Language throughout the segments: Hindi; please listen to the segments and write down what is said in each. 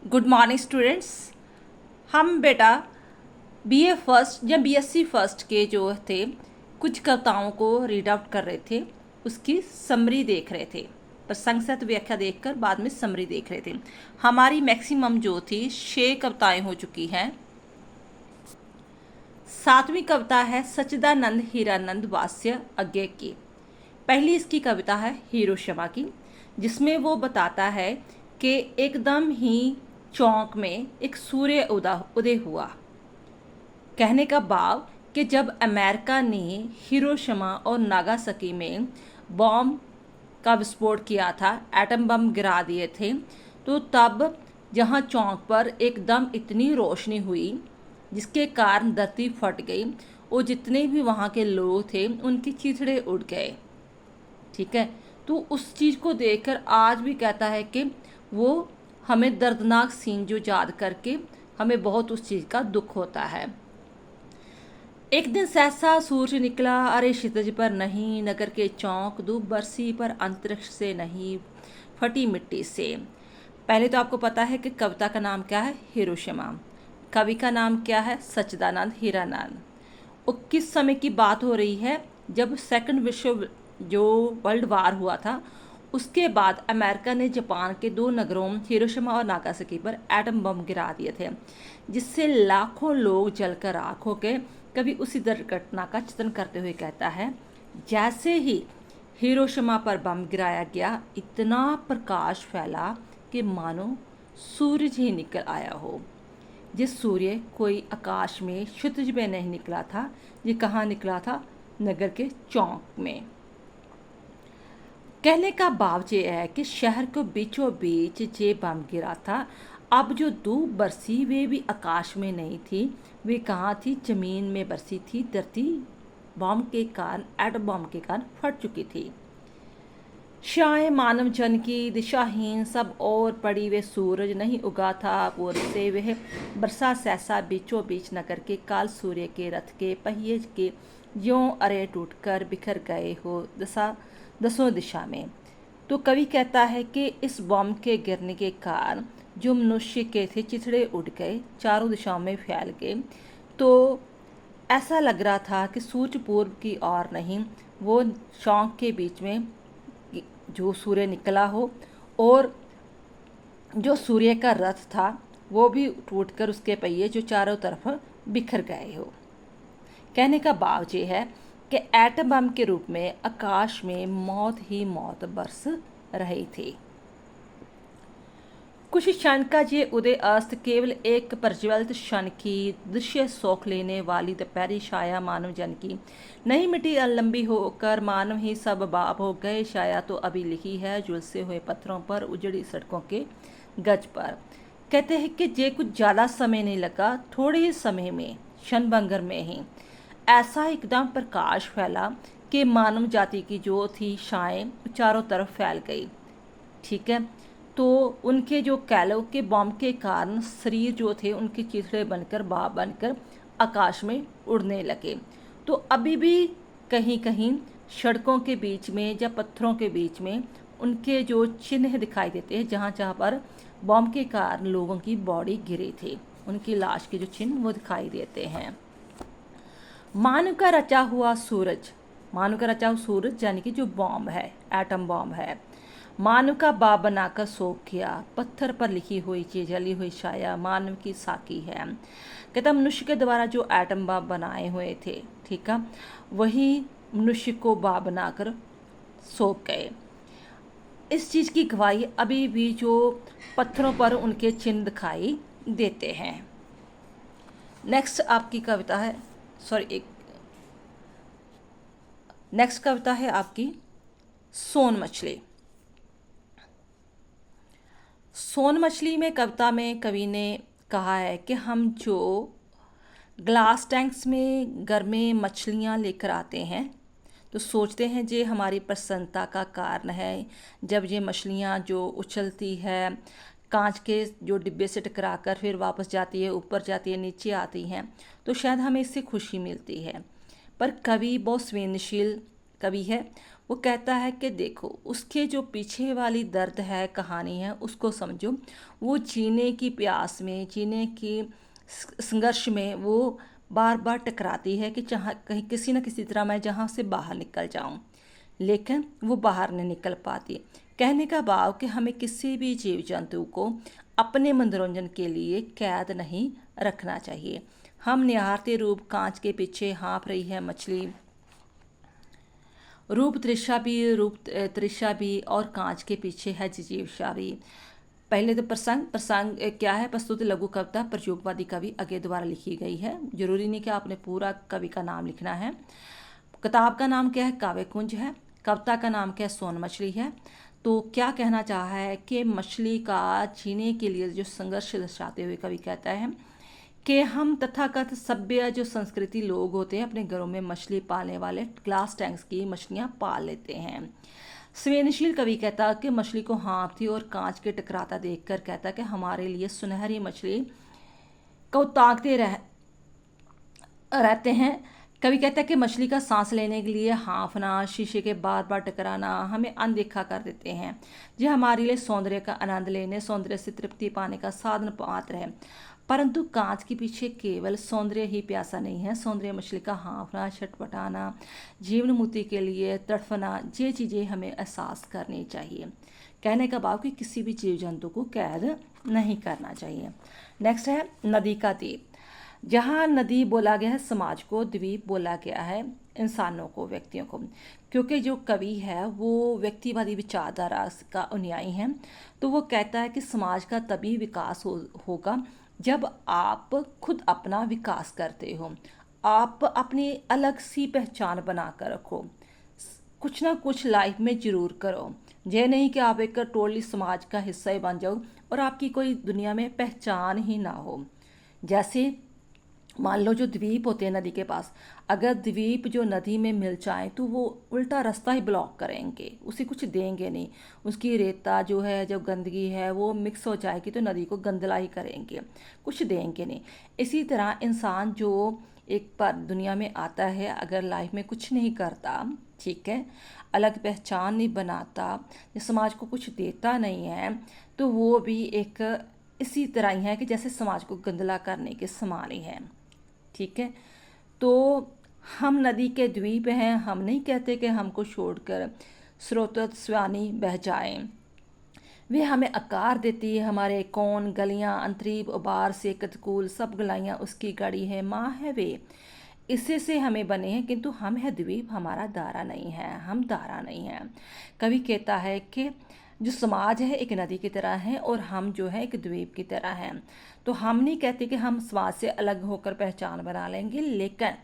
Good morning students. हम बेटा बीए फर्स्ट या बीएससी फर्स्ट के जो थे कुछ कविताओं को रीड आउट कर रहे थे, उसकी समरी देख रहे थे। प्रसंग सहित व्याख्या देखकर बाद में समरी देख रहे थे। हमारी मैक्सिमम जो थी 6 कविताएं हो चुकी हैं। 7वीं कविता है सच्चिदानंद हीरानंद वास्य अज्ञे की। पहली इसकी कविता है हिरोशिमा की, जिसमें वो बताता है कि एकदम ही चौक में एक सूर्य उदय हुआ। कहने का भाव कि जब अमेरिका ने हिरोशिमा और नागासाकी में बॉम्ब का विस्फोट किया था, एटम बम गिरा दिए थे, तो तब जहाँ चौक पर एकदम इतनी रोशनी हुई जिसके कारण धरती फट गई और जितने भी वहाँ के लोग थे उनके चिथड़े उड़ गए। ठीक है, तो उस चीज़ को देखकर आज भी कहता है कि वो हमें दर्दनाक सीन जो याद करके हमें बहुत उस चीज़ का दुख होता है। एक दिन सहसा सूरज निकला, अरे क्षितिज पर नहीं, नगर के चौक धूप बरसी पर अंतरिक्ष से नहीं, फटी मिट्टी से। पहले तो आपको पता है कि कविता का नाम क्या है, हिरोशिमा। कवि का नाम क्या है, सच्चिदानंद हीरानंद। और किस समय की बात हो रही है, जब सेकंड विश्व जो वर्ल्ड वार हुआ था उसके बाद अमेरिका ने जापान के 2 नगरों हिरोशिमा और नागासाकी पर एटम बम गिरा दिए थे, जिससे लाखों लोग जलकर राख हो गए। कभी उसी दुर्घटना का चित्रण करते हुए कहता है, जैसे ही हिरोशिमा पर बम गिराया गया इतना प्रकाश फैला कि मानो सूरज ही निकल आया हो। ये सूर्य कोई आकाश में क्षितिज में नहीं निकला था, ये कहाँ निकला था, नगर के चौक में। कहने का भाव ये है कि शहर को बीचों बीच जे बम गिरा था। अब जो धूप बरसी वे भी आकाश में नहीं थी, वे कहाँ थी, जमीन में बरसी थी। धरती बम के कारण, एटम बम के कारण फट चुकी थी। शायें मानव जन की दिशाहीन सब और पड़ी, वे सूरज नहीं उगा था पूर्व से, वह बरसा सहसा बीचों बीच नगर के, काल सूर्य के रथ के पहिए के यों अरे टूटकर बिखर गए हो दसों दिशा में। तो कवि कहता है कि इस बम के गिरने के कारण जो मनुष्य के थे चिथड़े उड़ गए, चारों दिशाओं में फैल गए। तो ऐसा लग रहा था कि सूर्य पूर्व की ओर नहीं, वो चौक के बीच में जो सूर्य निकला हो, और जो सूर्य का रथ था वो भी टूटकर उसके पहिए जो चारों तरफ बिखर गए हो। कहने का भाव ये है कि एटम बम के रूप में आकाश में मौत ही मौत बरस रही थी। कुछ क्षण का ये उदय अस्त केवल एक प्रज्वलित क्षण की दृश्य सौख लेने वाली दोपहरी छाया मानव जन की नहीं मिटी, लंबी होकर मानव ही सब बाप हो गए। छाया तो अभी लिखी है झुलसे हुए पत्थरों पर, उजड़ी सड़कों के गज पर। कहते हैं कि ये कुछ ज़्यादा समय नहीं लगा, थोड़े ही समय में, क्षण भंगर में ही ऐसा एकदम प्रकाश फैला कि मानव जाति की जो थी छाएं चारों तरफ फैल गई। ठीक है, तो उनके जो कैलो के बॉम्ब के कारण शरीर जो थे उनके चिथड़े बनकर भाप बनकर आकाश में उड़ने लगे। तो अभी भी कहीं कहीं सड़कों के बीच में या पत्थरों के बीच में उनके जो चिन्ह दिखाई देते हैं, जहाँ जहाँ पर बॉम्ब के कारण लोगों की बॉडी गिरी थी, उनकी लाश के जो चिन्ह वो दिखाई देते हैं। मानव का रचा हुआ सूरज, मानव का रचा हुआ सूरज यानी कि जो बॉम्ब है, एटम बॉम्ब है, मानव का बाप बनाकर सो किया। पत्थर पर लिखी हुई चीज, जली हुई छाया मानव की साकी है। कहता मनुष्य के द्वारा जो एटम बम बनाए हुए थे, ठीक है, वही मनुष्य को बाप बनाकर सो गए। इस चीज़ की गवाही अभी भी जो पत्थरों पर उनके चिन्ह दिखाई देते हैं। नेक्स्ट आपकी कविता है, नेक्स्ट कविता है आपकी सोन मछली। सोन मछली में कविता में कवि ने कहा है कि हम जो ग्लास टैंक्स में घर में मछलियाँ लेकर आते हैं तो सोचते हैं ये हमारी प्रसन्नता का कारण है। जब ये मछलियाँ जो उछलती है, कांच के जो डिब्बे से टकराकर फिर वापस जाती है, ऊपर जाती है, नीचे आती हैं, तो शायद हमें इससे खुशी मिलती है। पर कवि बहुत संवेदनशील कवि है, वो कहता है कि देखो उसके जो पीछे वाली दर्द है, कहानी है, उसको समझो। वो जीने की प्यास में, जीने की संघर्ष में वो बार बार टकराती है कि चाह कहीं किसी न किसी तरह मैं जहाँ से बाहर निकल जाऊँ, लेकिन वो बाहर नहीं निकल पाती। कहने का भाव कि हमें किसी भी जीव जंतु को अपने मनोरंजन के लिए कैद नहीं रखना चाहिए। हम निहारते रूप कांच के पीछे हाँफ रही है मछली, रूप तृषा भी और कांच के पीछे है जिजीविषा भी। पहले तो प्रसंग क्या है, प्रस्तुत लघु कविता प्रयोगवादी कवि अज्ञे द्वारा लिखी गई है। जरूरी नहीं कि आपने पूरा कवि का नाम लिखना है। किताब का नाम क्या है, काव्य कुंज है। कविता का नाम क्या है, सोन मछली है। तो क्या कहना चाहा है कि मछली का जीने के लिए जो संघर्ष दर्शाते हुए कवि कहता है कि हम तथाकथित सभ्य जो संस्कृति लोग होते हैं अपने घरों में मछली पालने वाले ग्लास टैंक्स की मछलियाँ पाल लेते हैं। संवेदनशील कवि कहता कि मछली को हाँफती और कांच के टकराता देखकर कहता कि हमारे लिए सुनहरी मछली को ताकते रहते हैं। कवि कहता है कि मछली का सांस लेने के लिए हाँफना, शीशे के बार बार टकराना हमें अनदेखा कर देते हैं। ये हमारे लिए सौंदर्य का आनंद लेने, सौंदर्य से तृप्ति पाने का साधन मात्र है। परंतु कांच के पीछे केवल सौंदर्य ही प्यासा नहीं है। सौंदर्य मछली का हाँफना, छटपटाना, जीवन मुक्ति के लिए तड़फना, ये चीज़ें हमें एहसास करनी चाहिए। कहने का भाव कि किसी भी जीव जंतु को कैद नहीं करना चाहिए। नेक्स्ट है नदी का द्वीप। जहाँ नदी बोला गया है समाज को, द्वीप बोला गया है इंसानों को, व्यक्तियों को। क्योंकि जो कवि है वो व्यक्तिवादी विचारधारा का अनुयायी है, तो वो कहता है कि समाज का तभी विकास होगा जब आप खुद अपना विकास करते हो, आप अपनी अलग सी पहचान बना कर रखो, कुछ ना कुछ लाइफ में ज़रूर करो। यह नहीं कि आप एक टोटली समाज का हिस्सा ही बन जाओ और आपकी कोई दुनिया में पहचान ही ना हो। जैसे मान लो जो द्वीप होते हैं नदी के पास, अगर द्वीप जो नदी में मिल जाए तो वो उल्टा रास्ता ही ब्लॉक करेंगे, उसे कुछ देंगे नहीं। उसकी रेता जो है, जो गंदगी है वो मिक्स हो जाएगी तो नदी को गंदला ही करेंगे, कुछ देंगे नहीं। इसी तरह इंसान जो एक बार दुनिया में आता है, अगर लाइफ में कुछ नहीं करता, ठीक है, अलग पहचान नहीं बनाता, समाज को कुछ देता नहीं है, तो वो भी एक इसी तरह ही है कि जैसे समाज को गंदला करने के समान ही है। ठीक है, तो हम नदी के द्वीप हैं। हम नहीं कहते कि हमको छोड़कर स्रोतस्वानी बह जाएं। वे हमें आकार देती है, हमारे कौन गलियां अंतरीब उबार से कतकूल सब गलाइयाँ उसकी गाड़ी है, माँ है वे, इससे से हमें बने हैं, किंतु हम है द्वीप, हमारा दारा नहीं है, हम दारा नहीं है। कवि कहता है कि जो समाज है एक नदी की तरह है और हम जो है एक द्वीप की तरह हैं। तो हम नहीं कहते कि हम समाज से अलग होकर पहचान बना लेंगे, लेकिन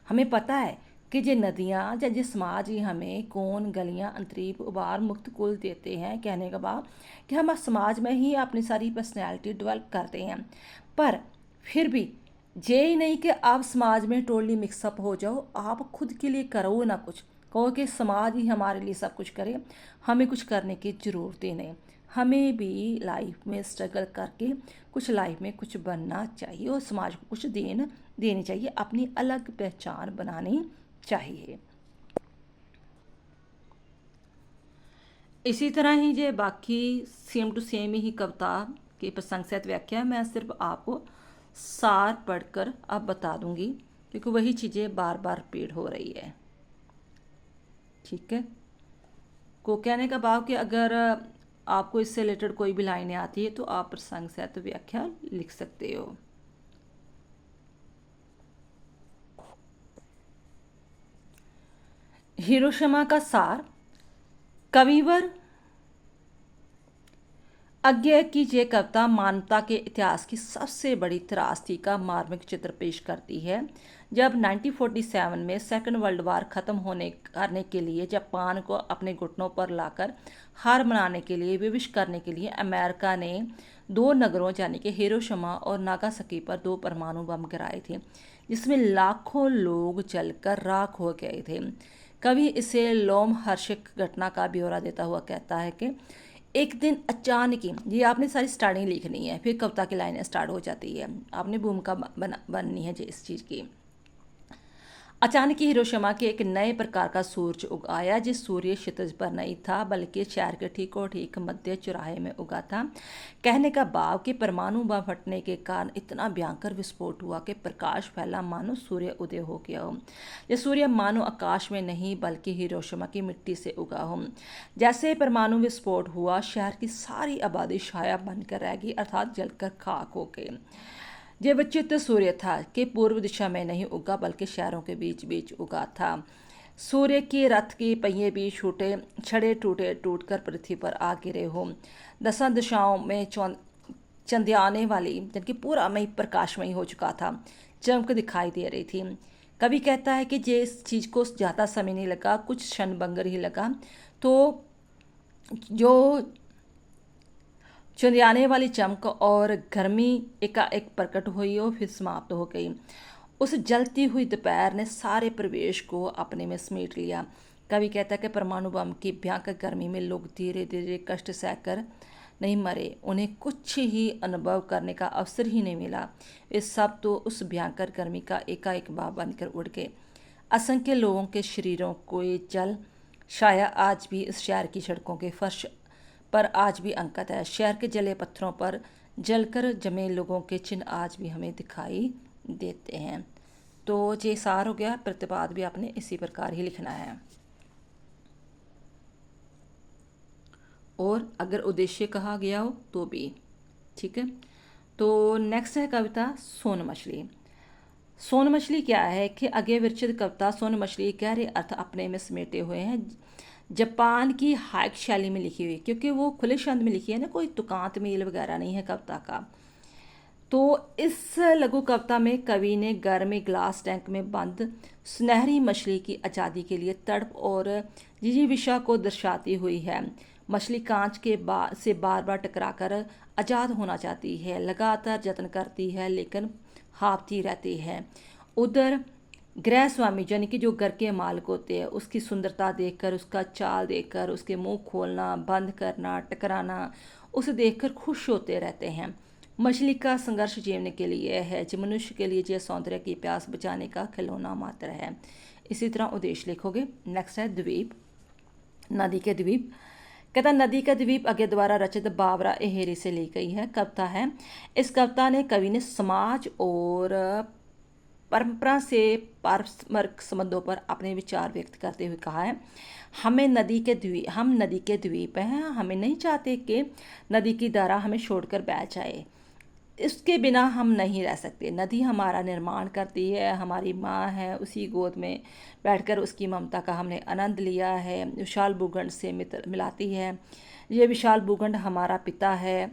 हमें पता है कि ये नदियाँ या ये समाज ही हमें कौन गलियाँ अंतरीप उबार मुक्त कुल देते हैं। कहने का भाव कि हम समाज में ही अपनी सारी पर्सनैलिटी डेवलप करते हैं। पर फिर भी ये ही नहीं कि आप समाज में टोटली मिक्सअप हो जाओ, आप खुद के लिए करो ना कुछ, कहो कि समाज ही हमारे लिए सब कुछ करे, हमें कुछ करने की ज़रूरत ही नहीं। हमें भी लाइफ में स्ट्रगल करके कुछ लाइफ में कुछ बनना चाहिए और समाज को कुछ देनी चाहिए, अपनी अलग पहचान बनानी चाहिए। इसी तरह ही ये बाकी सेम टू सेम ही कविता की प्रसंग सहित व्याख्या मैं सिर्फ आपको सार पढ़कर अब बता दूंगी, क्योंकि वही चीज़ें बार बार रिपीट हो रही है। ठीक है, को कहने का भाव कि अगर आपको इससे रिलेटेड कोई भी लाइनें आती है तो आप प्रसंग सहित व्याख्या लिख सकते हो। हिरोशिमा का सार। कविवर अज्ञे की ये कविता मानवता के इतिहास की सबसे बड़ी त्रासदी का मार्मिक चित्र पेश करती है। जब 1947 में सेकेंड वर्ल्ड वार खत्म करने के लिए जापान को अपने घुटनों पर लाकर हार मनाने के लिए, विवश करने के लिए अमेरिका ने 2 नगरों यानी कि हिरोशिमा और नागासाकी पर 2 परमाणु बम गिराए थे, जिसमें लाखों लोग जलकर राख हो गए थे। कवि इसे लोमहर्षक घटना का ब्यौरा देता हुआ कहता है कि एक दिन अचानक ही, ये आपने सारी स्टार्टिंग लिखनी है, फिर कविता की लाइनें स्टार्ट हो जाती है, आपने भूमिका बननी है इस चीज़ की। अचानक ही हिरोशिमा के एक नए प्रकार का सूरज उग आया, जिस सूर्य क्षितिज पर नहीं था बल्कि शहर के ठीक और ठीक मध्य चौराहे में उगा था। कहने का भाव कि परमाणु बम फटने के कारण इतना भयंकर विस्फोट हुआ कि प्रकाश फैला मानो सूर्य उदय हो गया हो। यह सूर्य मानो आकाश में नहीं बल्कि हिरोशिमा की मिट्टी से उगा हो। जैसे परमाणु विस्फोट हुआ, शहर की सारी आबादी छाया बनकर रह गई, अर्थात जलकर खाक हो गई। यह विचित्र सूर्य था कि पूर्व दिशा में नहीं उगा बल्कि शहरों के बीच बीच उगा था। सूर्य के रथ के पहिए भी छूटे छड़े टूटे टूटकर पृथ्वी पर आ गिरे हो। 10 दिशाओं में चंद्याने वाली, जिनकी पूरा मई प्रकाशमयी हो चुका था, चमक दिखाई दे रही थी। कवि कहता है कि जिस चीज़ को ज़्यादा समय नहीं लगा, कुछ क्षण भंगर ही लगा, तो जो चुंधियाने वाली चमक और गर्मी एकाएक प्रकट हुई और फिर समाप्त हो गई। उस जलती हुई दोपहर ने सारे प्रवेश को अपने में समेट लिया। कवि कहता है कि परमाणु बम की भयंकर गर्मी में लोग धीरे धीरे कष्ट सहकर नहीं मरे, उन्हें कुछ ही अनुभव करने का अवसर ही नहीं मिला। वे सब तो उस भयंकर गर्मी का एकाएक भाव बनकर उड़ गए। असंख्य लोगों के शरीरों को ये जल शाया आज भी इस शहर की सड़कों के फर्श पर आज भी अंकित है। शहर के जले पत्थरों पर जलकर जमे लोगों के चिन्ह आज भी हमें दिखाई देते हैं। तो ये सार हो गया, प्रतिपाद भी आपने इसी प्रकार ही लिखना है। और अगर उद्देश्य कहा गया हो तो भी ठीक है। तो नेक्स्ट है कविता सोन मछली। सोन मछली क्या है कि आगे विरचित कविता सोन मछली गहरे अर्थ अपने में समेटे हुए हैं। जापान की हाइक शैली में लिखी हुई, क्योंकि वो खुले छंद में लिखी है ना, कोई तुकांत मेल वगैरह नहीं है कविता का। तो इस लघु कविता में कवि ने घर में ग्लास टैंक में बंद सुनहरी मछली की आज़ादी के लिए तड़प और जिजीविषा को दर्शाती हुई है। मछली कांच के से बार बार टकराकर आज़ाद होना चाहती है, लगातार यत्न करती है लेकिन हारती रहती है। उधर गृह स्वामी यानी कि जो घर के मालिक होते हैं, उसकी सुंदरता देखकर, उसका चाल देखकर, उसके मुंह खोलना बंद करना, टकराना, उसे देखकर खुश होते रहते हैं। मछली का संघर्ष जीवने के लिए है, जो मनुष्य के लिए जो सौंदर्य की प्यास बुझाने का खिलौना मात्र है। इसी तरह उद्देश्य लिखोगे। नेक्स्ट है द्वीप, नदी के द्वीप। कहता नदी का द्वीप अज्ञा द्वारा रचित बावरा एहेरी से ली गई है कविता है। इस कविता ने कवि ने समाज और परंपरा से पारस्परिक संबंधों पर अपने विचार व्यक्त करते हुए कहा है, हम नदी के द्वीप हैं। हमें नहीं चाहते कि नदी की धारा हमें छोड़कर बह जाए, इसके बिना हम नहीं रह सकते। नदी हमारा निर्माण करती है, हमारी माँ है, उसी गोद में बैठकर उसकी ममता का हमने आनंद लिया है। विशाल भूखंड से मिलाती है, ये विशाल भूखंड हमारा पिता है।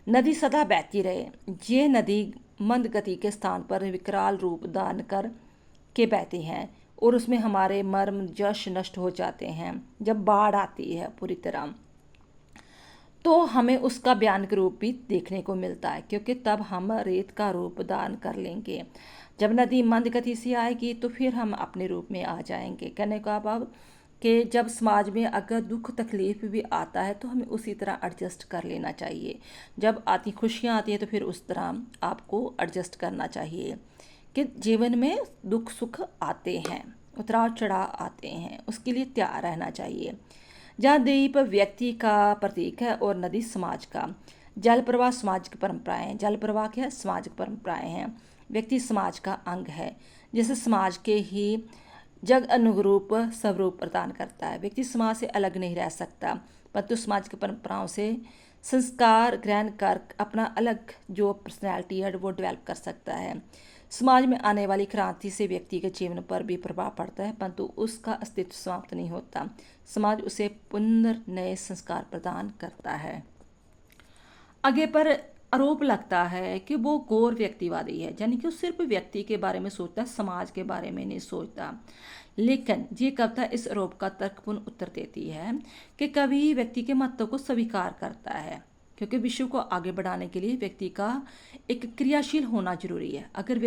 नदी सदा बहती रहे। ये नदी मंद गति के स्थान पर विकराल रूप धारण कर के बहती हैं और उसमें हमारे मर्म जश नष्ट हो जाते हैं। जब बाढ़ आती है पूरी तरह, तो हमें उसका भयानक रूप भी देखने को मिलता है, क्योंकि तब हम रेत का रूप धारण कर लेंगे। जब नदी मंद गति से आएगी तो फिर हम अपने रूप में आ जाएंगे। कहने का भाव कि जब समाज में अगर दुख तकलीफ भी आता है तो हमें उसी तरह एडजस्ट कर लेना चाहिए। जब खुशियाँ आती हैं तो फिर उस तरह आपको एडजस्ट करना चाहिए कि जीवन में दुख सुख आते हैं, उतराव चढ़ाव आते हैं, उसके लिए तैयार रहना चाहिए। जहाँ द्वीप व्यक्ति का प्रतीक है और नदी समाज का। जल प्रवाह सामाजिक परंपराएं, जल प्रवाह क्या है? सामाजिक परंपराएं हैं। व्यक्ति समाज का अंग है, जिसे समाज के ही जग अनुरूप स्वरूप प्रदान करता है। व्यक्ति समाज से अलग नहीं रह सकता, परंतु सामाजिक परंपराओं से संस्कार ग्रहण कर अपना अलग जो पर्सनैलिटी है वो डेवलप कर सकता है। समाज में आने वाली क्रांति से व्यक्ति के जीवन पर भी प्रभाव पड़ता है, परंतु उसका अस्तित्व समाप्त नहीं होता। समाज उसे पुनर्नए संस्कार प्रदान करता है। आगे पर आरोप लगता है कि वो गौर व्यक्तिवादी है, यानी कि वो सिर्फ व्यक्ति के बारे में सोचता है, समाज के बारे में नहीं सोचता। लेकिन ये कविता इस आरोप का तर्कपूर्ण उत्तर देती है कि कवि व्यक्ति के महत्व को स्वीकार करता है, क्योंकि विश्व को आगे बढ़ाने के लिए व्यक्ति का एक क्रियाशील होना जरूरी है। अगर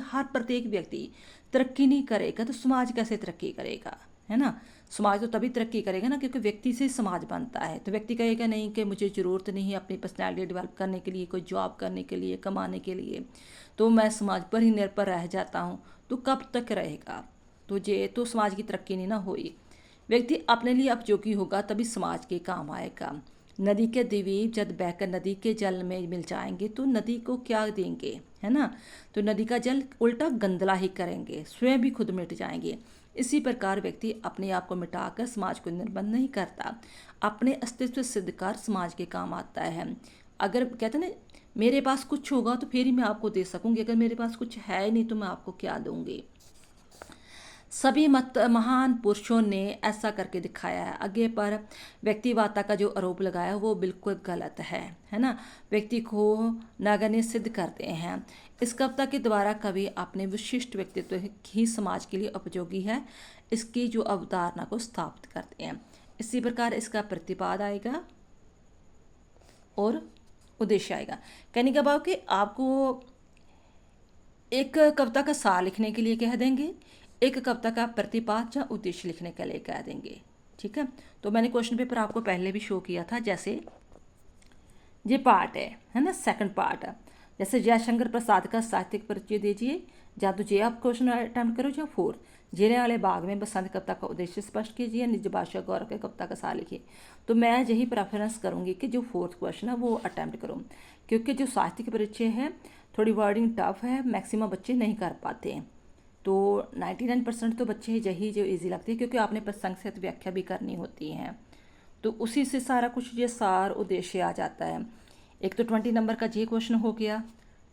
प्रत्येक व्यक्ति तरक्की नहीं करेगा तो समाज कैसे तरक्की करेगा? है ना। समाज तो तभी तरक्की करेगा ना क्योंकि व्यक्ति से समाज बनता है। तो व्यक्ति कहेगा नहीं कि मुझे ज़रूरत नहीं है अपनी पर्सनैलिटी डेवलप करने के लिए, कोई जॉब करने के लिए, कमाने के लिए, तो मैं समाज पर ही निर्भर रह जाता हूँ, तो कब तक रहेगा। तो ये तो समाज की तरक्की नहीं ना हुई। व्यक्ति अपने लिए उपयोगी होगा तभी समाज के काम आएगा। नदी के द्वीप जब बहकर नदी के जल में मिल जाएंगे तो नदी को क्या देंगे, है ना। तो नदी का जल उल्टा गंदला ही करेंगे, स्वयं भी खुद मिट जाएंगे। इसी प्रकार व्यक्ति अपने आप को मिटाकर समाज को निर्बंध नहीं करता, अपने अस्तित्व सिद्ध कर समाज के काम आता है। अगर कहते हैं ना मेरे पास कुछ होगा तो फिर ही मैं आपको दे सकूंगी, अगर मेरे पास कुछ है नहीं तो मैं आपको क्या दूंगी। सभी मत महान पुरुषों ने ऐसा करके दिखाया है। आगे पर व्यक्तिवादिता का जो आरोप लगाया वो बिल्कुल गलत है ना। व्यक्ति को नगण्य सिद्ध करते हैं। इस कविता के द्वारा कवि अपने विशिष्ट व्यक्तित्व ही समाज के लिए उपयोगी है इसकी जो अवधारणा को स्थापित करते हैं। इसी प्रकार इसका प्रतिपाद आएगा और उद्देश्य आएगा। कहने का भाव कि आपको एक कविता का सार लिखने के लिए कह देंगे, एक कविता का प्रतिपाद या उद्देश्य लिखने के लिए कह देंगे। ठीक है, तो मैंने क्वेश्चन पेपर आपको पहले भी शो किया था। जैसे ये पार्ट है ना, सेकंड पार्ट है। जैसे जयशंकर प्रसाद का साहित्यिक परिचय दीजिए, या तो जे आप क्वेश्चन अटेम्प्ट करो या 4 जेरे वाले बाग में बसंत कविता का उद्देश्य स्पष्ट कीजिए, निज भाषा गौरव के कविता का सार लिखिए। तो मैं यही प्रेफरेंस करूंगी कि जो 4th क्वेश्चन है वो अटेम्प्ट करूँ, क्योंकि जो साहित्यिक परिचय है थोड़ी वर्डिंग टफ है, मैक्सिमम बच्चे नहीं कर पाते हैं। तो 99% तो बच्चे यही जो इजी लगती है, क्योंकि आपने प्रसंग से व्याख्या भी करनी होती है, तो उसी से सारा कुछ ये सार उद्देश्य आ जाता है। एक तो 20 नंबर का जे क्वेश्चन हो गया,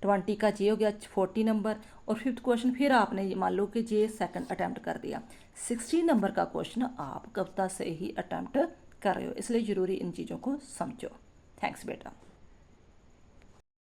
20 का जे हो गया 40 नंबर, और 5th क्वेश्चन फिर आपने मान लो कि जे सेकंड अटैम्प्ट कर दिया। 60 नंबर का क्वेश्चन आप कविता से ही अटैम्प्ट कर रहे हो, इसलिए ज़रूरी इन चीज़ों को समझो। थैंक्स बेटा।